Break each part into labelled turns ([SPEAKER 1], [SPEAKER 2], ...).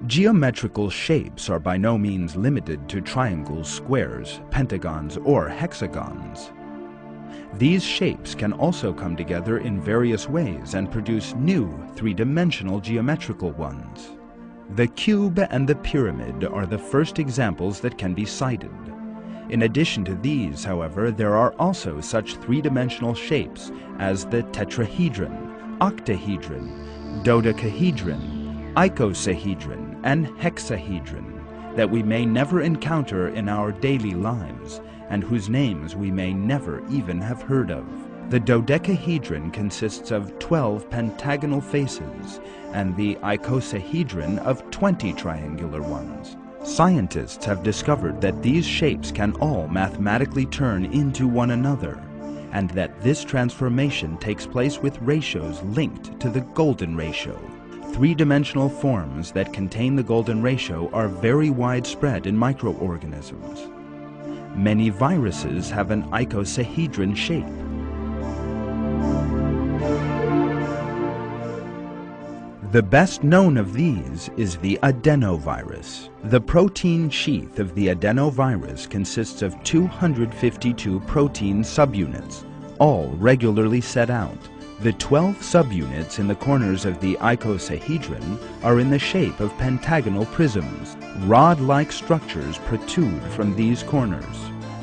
[SPEAKER 1] Geometrical shapes are by no means limited to triangles, squares, pentagons, or hexagons. These shapes can also come together in various ways and produce new three-dimensional geometrical ones. The cube and the pyramid are the first examples that can be cited. In addition to these, however, there are also such three-dimensional shapes as the tetrahedron, octahedron, dodecahedron, icosahedron, and hexahedron that we may never encounter in our daily lives and whose names we may never even have heard of. The dodecahedron consists of 12 pentagonal faces and the icosahedron of 20 triangular ones. Scientists have discovered that these shapes can all mathematically turn into one another, and that this transformation takes place with ratios linked to the golden ratio. Three-dimensional forms that contain the golden ratio are very widespread in microorganisms. Many viruses have an icosahedron shape. The best known of these is the adenovirus. The protein sheath of the adenovirus consists of 252 protein subunits, all regularly set out. The 12 subunits in the corners of the icosahedron are in the shape of pentagonal prisms. Rod-like structures protrude from these corners.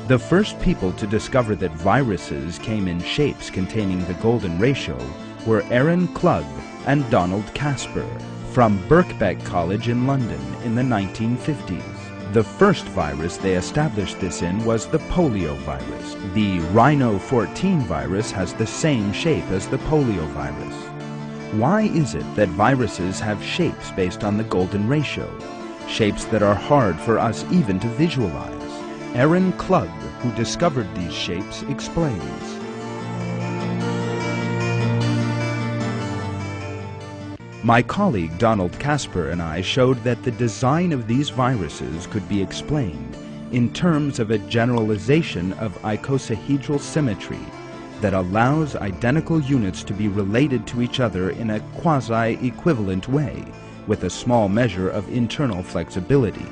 [SPEAKER 1] The first people to discover that viruses came in shapes containing the golden ratio were Aaron Klug and Donald Casper from Birkbeck College in London in the 1950s. The first virus they established this in was the polio virus. The Rhino 14 virus has the same shape as the polio virus. Why is it that viruses have shapes based on the golden ratio? Shapes that are hard for us even to visualize. Aaron Klug, who discovered these shapes, explains. My colleague Donald Casper and I showed that the design of these viruses could be explained in terms of a generalization of icosahedral symmetry that allows identical units to be related to each other in a quasi-equivalent way, with a small measure of internal flexibility.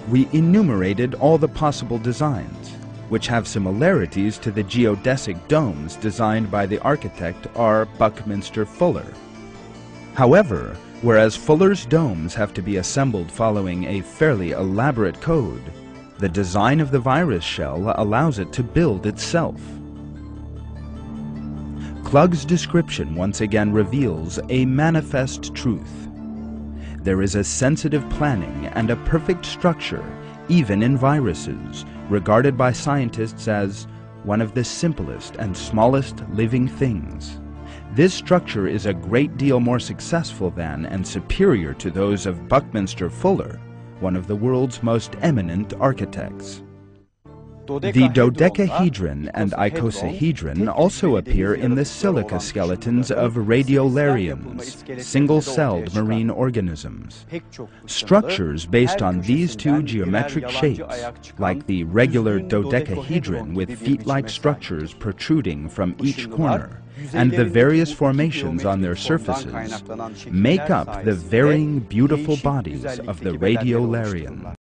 [SPEAKER 1] We enumerated all the possible designs, which have similarities to the geodesic domes designed by the architect R. Buckminster Fuller. However, whereas Fuller's domes have to be assembled following a fairly elaborate code, the design of the virus shell allows it to build itself. Klug's description once again reveals a manifest truth. There is a sensitive planning and a perfect structure, even in viruses, regarded by scientists as one of the simplest and smallest living things. This structure is a great deal more successful than and superior to those of Buckminster Fuller, one of the world's most eminent architects. The dodecahedron and icosahedron also appear in the silica skeletons of radiolarians, single-celled marine organisms. Structures based on these two geometric shapes, like the regular dodecahedron with feet-like structures protruding from each corner, and the various formations on their surfaces, make up the varying beautiful bodies of the radiolarian.